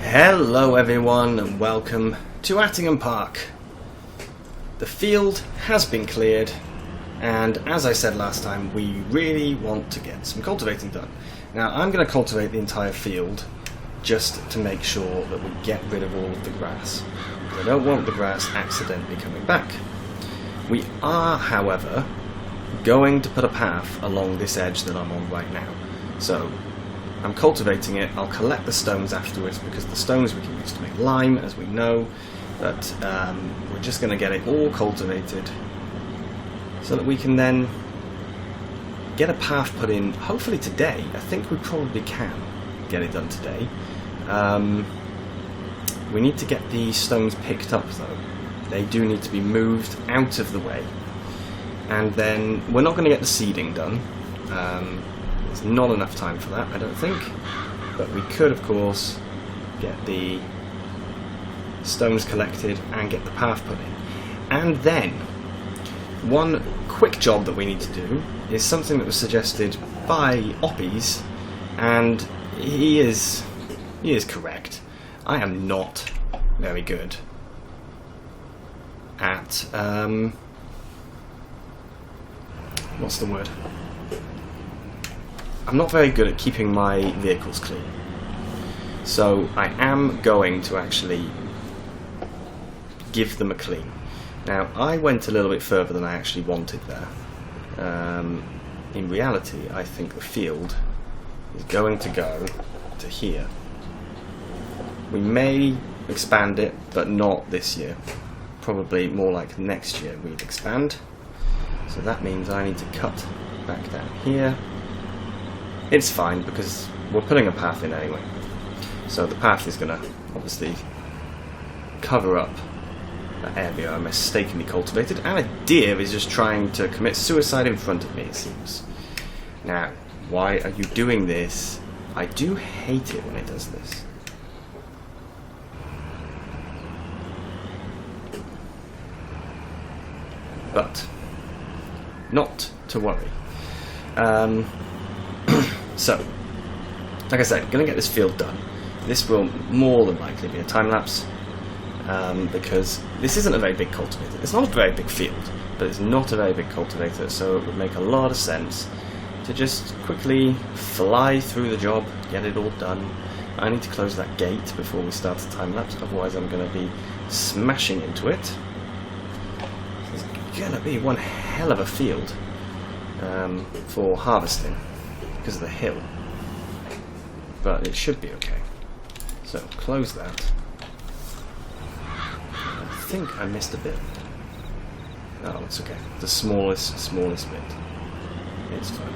Hello everyone and welcome to Attingham Park. The field has been cleared, and as I said last time, we really want to get some cultivating done. Now I'm going to cultivate the entire field just to make sure that we get rid of all of the grass, because I don't want the grass accidentally coming back. We are, however, going to put a path along this edge that I'm on right now. So I'm cultivating it. I'll collect the stones afterwards, because the stones we can use to make lime, as we know, but we're just going to get it all cultivated so that we can then get a path put in, hopefully today. I think we probably can get it done today. We need to get the stones picked up though. They do need to be moved out of the way, and then we're not going to get the seeding done. There's not enough time for that, I don't think, but we could of course get the stones collected and get the path put in. And then one quick job that we need to do is something that was suggested by Oppies, and he is correct. I am not very good at what's the word? I'm not very good at keeping my vehicles clean. So I am going to actually give them a clean. Now I went a little bit further than I actually wanted there. In reality, I think the field is going to go to here. We may expand it, but not this year. Probably more like next year we'd expand. So that means I need to cut back down here. It's fine because we're putting a path in anyway. So the path is going to obviously cover up that area I mistakenly cultivated, and a deer is just trying to commit suicide in front of me, it seems. Now, why are you doing this? I do hate it when it does this. But not to worry. So, like I said, going to get this field done. This will more than likely be a time-lapse, because this isn't a very big cultivator. It's not a very big field, but it's not a very big cultivator, so it would make a lot of sense to just quickly fly through the job, get it all done. I need to close that gate before we start the time-lapse, otherwise I'm going to be smashing into it. It's going to be one hell of a field for harvesting, because of the hill, but it should be okay. So close that. I think I missed a bit. Oh, it's okay. The smallest bit. It's fine.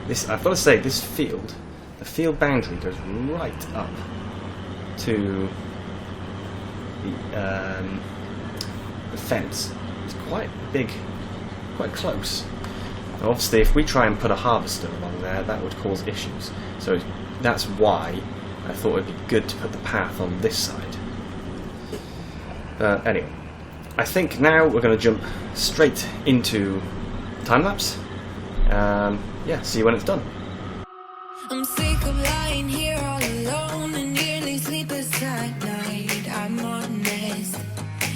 This, I've got to say, this field, the field boundary goes right up to the fence. It's quite big, quite close. Obviously, if we try and put a harvester along there, that would cause issues. So that's why I thought it'd be good to put the path on this side. Anyway, I think now we're going to jump straight into time-lapse. Yeah, see you when it's done. I'm sick of lying here all alone and nearly sleepless at night. I'm honest,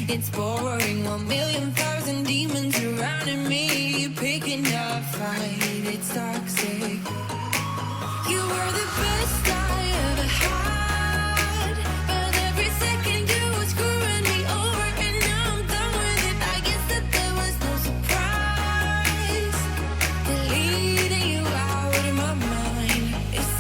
it's boring. 1,000,000 demons surrounding me, picking a fight. It's toxic. You were the best I ever had, but every second you were screwing me over, and now I'm done with it. I guess that there was no surprise. Deleting you out of my mind. It's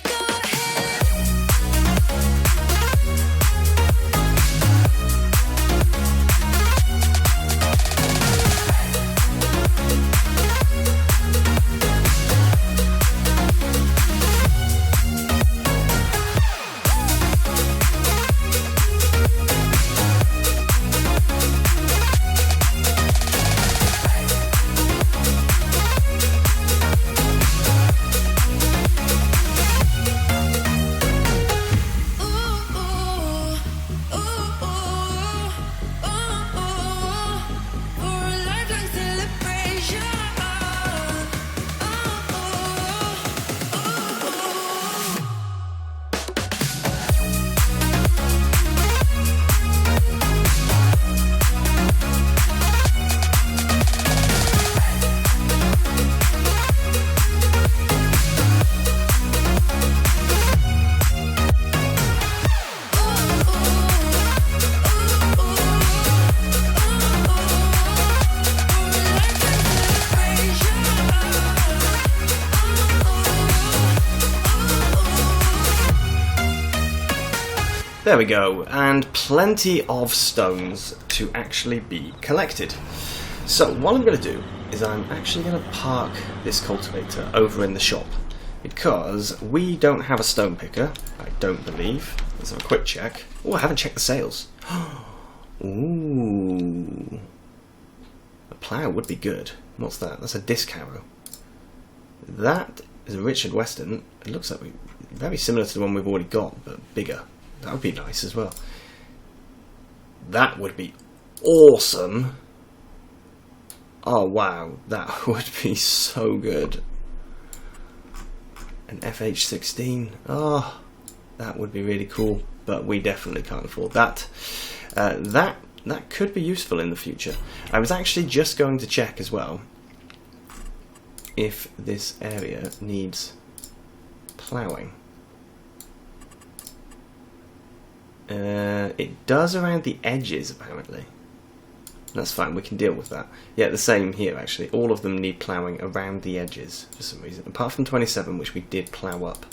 Go ahead. There we go, and plenty of stones to actually be collected. So what I'm going to do is I'm actually going to park this cultivator over in the shop, because we don't have a stone picker, I don't believe. Let's have a quick check. Oh, I haven't checked the sales. Ooh. A plough would be good. What's that? That's a disc harrow. That is a Richard Weston. It looks like very similar to the one we've already got, but bigger. That would be nice as well. That would be awesome. Oh wow, that would be so good. An FH16. Oh, that would be really cool, but we definitely can't afford that. That could be useful in the future. I was actually just going to check as well if this area needs ploughing. It does around the edges apparently. That's fine, we can deal with that. Yeah, the same here actually. All of them need ploughing around the edges for some reason, apart from 27, which we did plough up.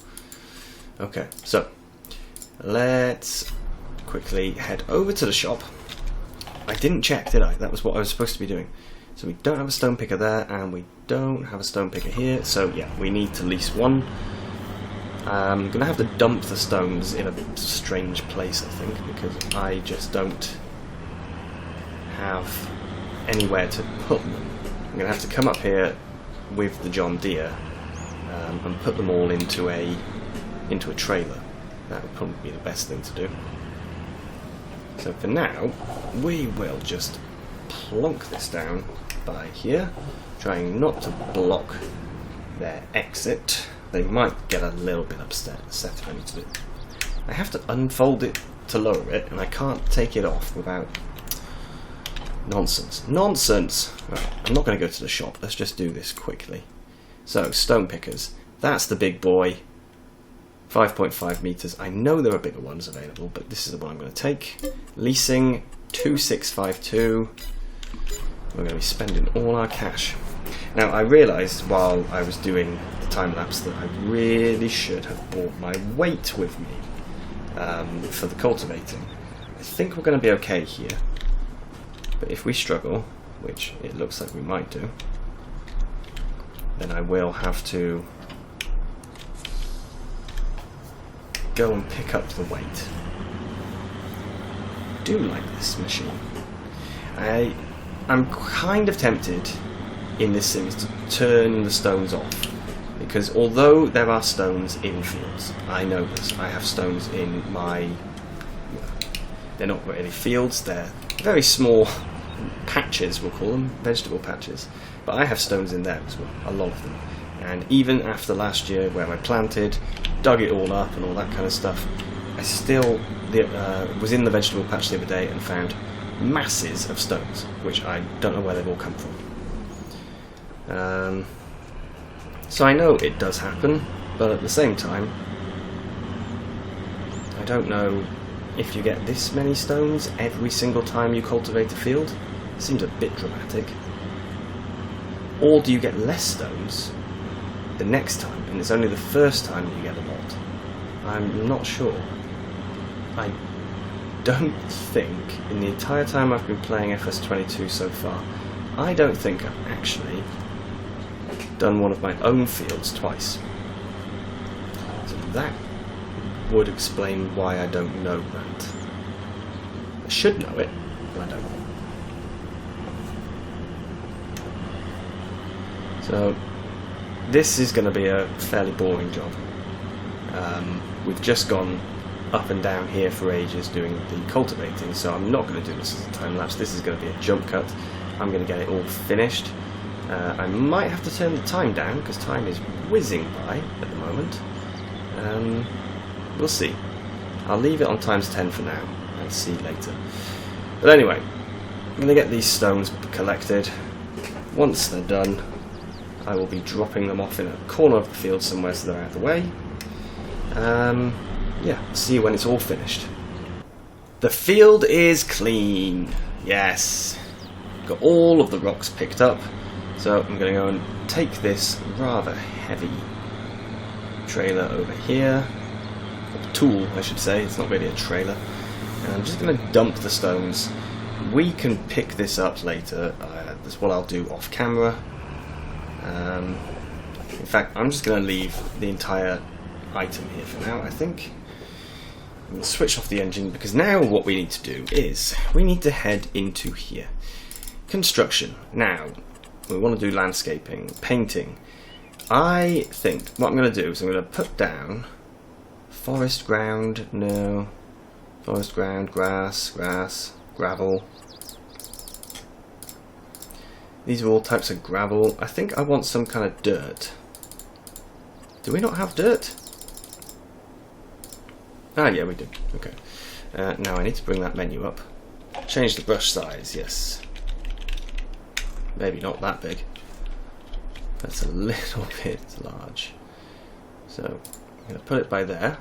Okay, so let's quickly head over to the shop. I didn't check, did I? That was what I was supposed to be doing. So we don't have a stone picker there, and we don't have a stone picker here, so yeah, we need to lease one. I'm going to have to dump the stones in a strange place, I think, because I just don't have anywhere to put them. I'm going to have to come up here with the John Deere and put them all into a trailer. That would probably be the best thing to do. So for now, we will just plonk this down by here, trying not to block their exit. They might get a little bit upset if I need to do it. I have to unfold it to lower it, and I can't take it off without... Nonsense. Nonsense! Right, I'm not going to go to the shop, let's just do this quickly. So, stone pickers. That's the big boy. 5.5 meters. I know there are bigger ones available, but this is the one I'm going to take. Leasing 2652. We're going to be spending all our cash. Now, I realised while I was doing the time lapse that I really should have brought my weight with me for the cultivating. I think we're going to be okay here, but if we struggle, which it looks like we might do, then I will have to go and pick up the weight. I do like this machine. I'm kind of tempted in this series to turn the stones off, because although there are stones in fields, I know this, I have stones in my, they're not really fields, they're very small patches, we'll call them, vegetable patches, but I have stones in there as well, a lot of them, and even after last year where I planted, dug it all up and all that kind of stuff, I still was in the vegetable patch the other day and found masses of stones, which I don't know where they've all come from. So I know it does happen, but at the same time, I don't know if you get this many stones every single time you cultivate a field. It seems a bit dramatic. Or do you get less stones the next time, and it's only the first time you get them all? I'm not sure. I don't think, in the entire time I've been playing FS22 so far, I don't think I've actually done one of my own fields twice. So that would explain why I don't know that. I should know it, but I don't. So this is going to be a fairly boring job. We've just gone up and down here for ages doing the cultivating, so I'm not going to do this as a time lapse. This is going to be a jump cut. I'm going to get it all finished. I might have to turn the time down because time is whizzing by at the moment. We'll see. I'll leave it on ×10 for now and see later. But anyway, I'm going to get these stones collected. Once they're done, I will be dropping them off in a corner of the field somewhere so they're out of the way. Yeah, see you when it's all finished. The field is clean. Yes. Got all of the rocks picked up. So I'm going to go and take this rather heavy trailer over here. Or tool, I should say. It's not really a trailer. And I'm just going to dump the stones. We can pick this up later. That's what I'll do off camera. In fact, I'm just going to leave the entire item here for now, I think. I'm going to switch off the engine because now what we need to do is we need to head into here. Construction. Now, we want to do landscaping, painting. I think what I'm going to do is I'm going to put down forest ground, no, forest ground, grass, gravel. These are all types of gravel. I think I want some kind of dirt. Do we not have dirt? Ah, yeah, we do. Okay. Now I need to bring that menu up. Change the brush size, yes. Maybe not that big. That's a little bit large. So I'm going to put it by there.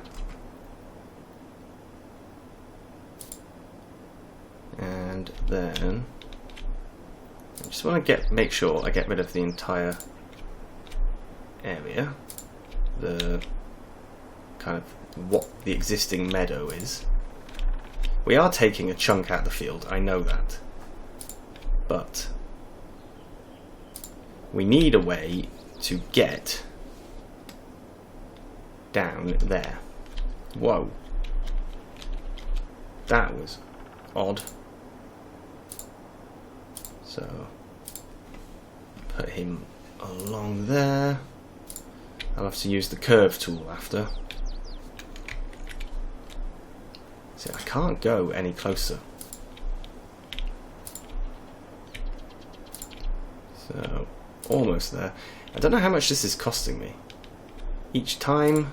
And then I just want to make sure I get rid of the entire area. The kind of what the existing meadow is. We are taking a chunk out of the field, I know that. But we need a way to get down there. Whoa. That was odd. So put him along there. I'll have to use the curve tool after. See, I can't go any closer. So, almost there. I don't know how much this is costing me. Each time,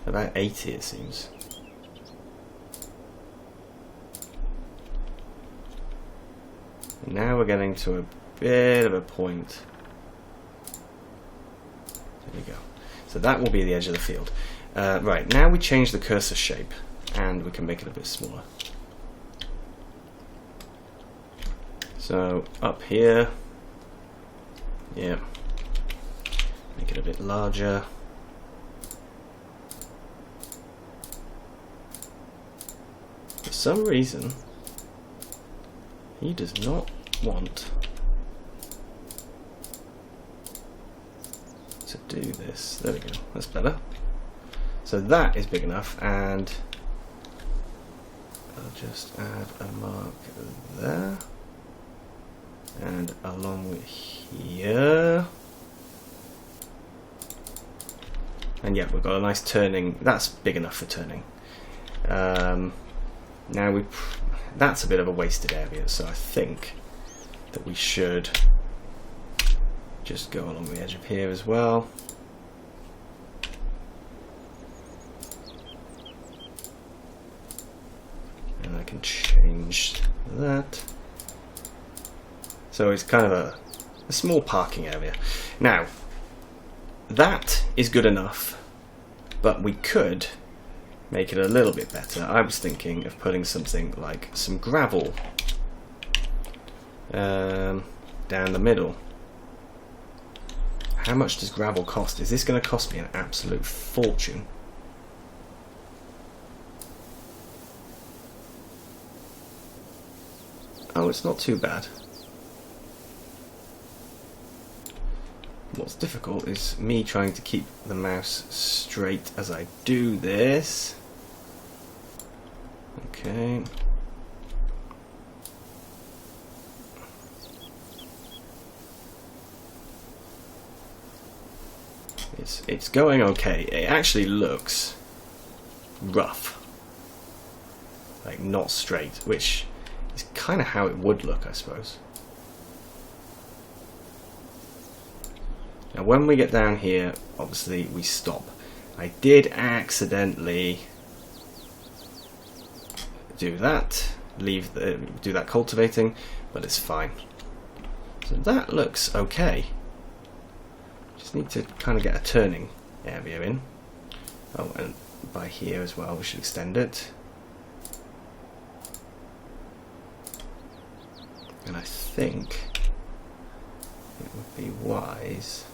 about 80 it seems. Now we're getting to a bit of a point. There we go. So that will be the edge of the field. Right, now we change the cursor shape and we can make it a bit smaller. So up here, yeah, make it a bit larger. For some reason, he does not want to do this. There we go, that's better. So that is big enough, and I'll just add a mark there, and along here. And yeah, we've got a nice turning. That's big enough for turning. Now that's a bit of a wasted area, so I think that we should just go along the edge of here as well. And I can change that. So it's kind of a small parking area. Now, that is good enough, but we could make it a little bit better. I was thinking of putting something like some gravel down the middle. How much does gravel cost? Is this going to cost me an absolute fortune? Oh, it's not too bad. What's difficult is me trying to keep the mouse straight as I do this. Okay. It's going okay. It actually looks rough, like not straight, which is kind of how it would look, I suppose. Now when we get down here, obviously we stop. I did accidentally do that, do that cultivating, but it's fine. So that looks okay. Just need to kind of get a turning area in. Oh, and by here as well we should extend it. And I think it would be wise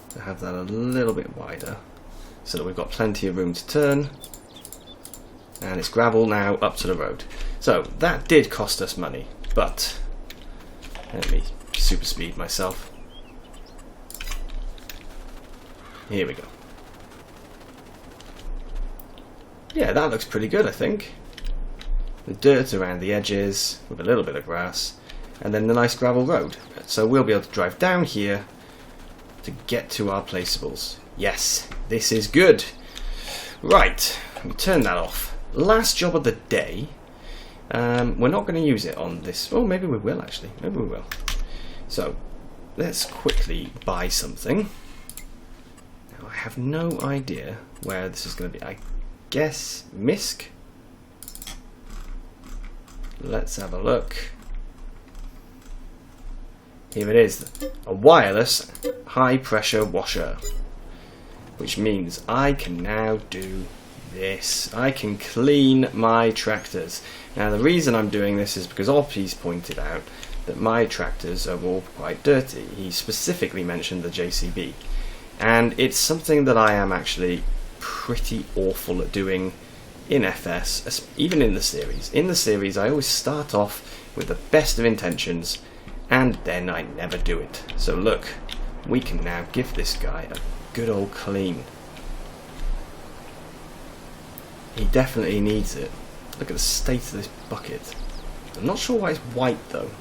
to have that a little bit wider so that we've got plenty of room to turn. And it's gravel now up to the road. So that did cost us money, but let me super speed myself. Here we go. Yeah, that looks pretty good, I think. The dirt around the edges with a little bit of grass, and then the nice gravel road. So we'll be able to drive down here to get to our placeables. Yes, this is good. Right, let me turn that off. Last job of the day. We're not going to use it on this. Oh, maybe we will actually. Maybe we will. So let's quickly buy something. Now I have no idea where this is going to be. I guess Misk. Let's have a look. Here it is, a wireless high pressure washer, which means I can now do this. I can clean my tractors. Now the reason I'm doing this is because Oppie's pointed out that my tractors are all quite dirty. He specifically mentioned the JCB, and it's something that I am actually pretty awful at doing in FS, even in the series. In the series I always start off with the best of intentions and then I never do it. So look, we can now give this guy a good old clean. He definitely needs it. Look at the state of this bucket. I'm not sure why it's white though.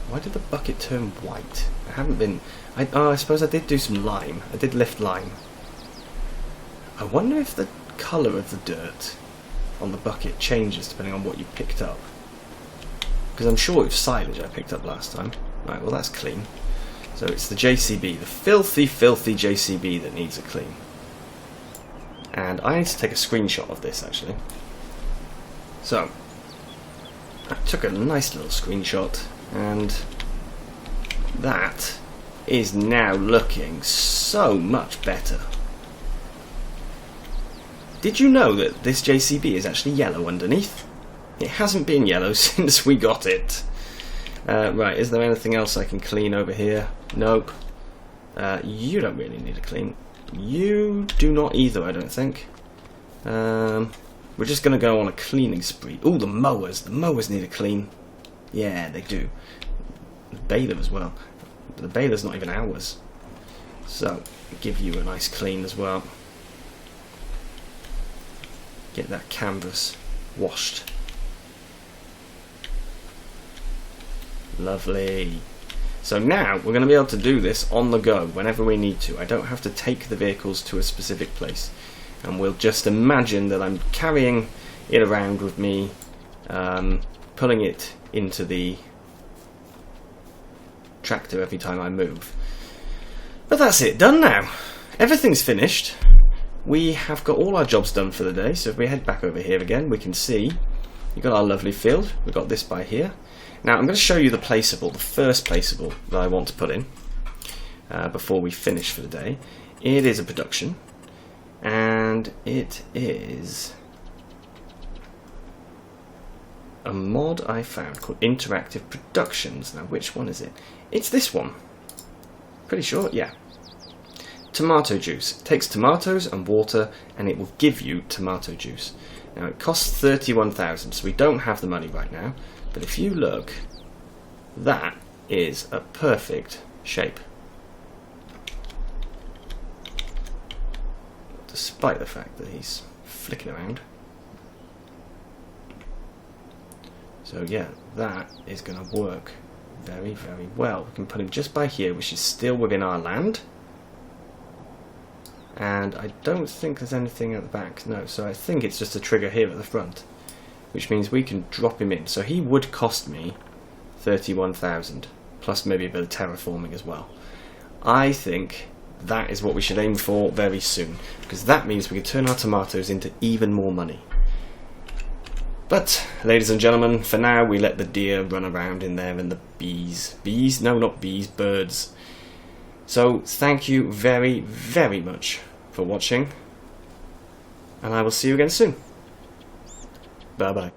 Why did the bucket turn white? I haven't been... I suppose I did do some lime. I did lift lime. I wonder if the colour of the dirt on the bucket changes depending on what you picked up. Because I'm sure it was silage I picked up last time. Right, well that's clean. So it's the JCB, the filthy, filthy JCB that needs a clean. And I need to take a screenshot of this actually. So, I took a nice little screenshot and that is now looking so much better. Did you know that this JCB is actually yellow underneath? It hasn't been yellow since we got it. Right, is there anything else I can clean over here? Nope. You don't really need a clean. You do not either, I don't think. We're just going to go on a cleaning spree. Ooh, the mowers. The mowers need a clean. Yeah, they do. The baler as well. But the baler's not even ours. So, give you a nice clean as well. Get that canvas washed. Lovely. So now we're going to be able to do this on the go whenever we need to. I don't have to take the vehicles to a specific place. And we'll just imagine that I'm carrying it around with me, pulling it into the tractor every time I move. But that's it, done now. Everything's finished. We have got all our jobs done for the day, so if we head back over here again, we can see we've got our lovely field. We've got this by here. Now I'm going to show you the placeable, the first placeable that I want to put in before we finish for the day. It is a production, and it is a mod I found called Interactive Productions. Now which one is it? It's this one. Pretty sure, yeah. Tomato juice. It takes tomatoes and water and it will give you tomato juice. Now it costs 31,000, so we don't have the money right now. But if you look, that is a perfect shape. Despite the fact that he's flicking around. So yeah, that is going to work very, very well. We can put him just by here, which is still within our land. And I don't think there's anything at the back, no, so I think it's just a trigger here at the front, which means we can drop him in. So he would cost me 31,000, plus maybe a bit of terraforming as well. I think that is what we should aim for very soon, because that means we can turn our tomatoes into even more money. But, ladies and gentlemen, for now we let the deer run around in there and the bees. Bees? No, not bees, birds. So, thank you very, very much for watching, and I will see you again soon. Bye bye.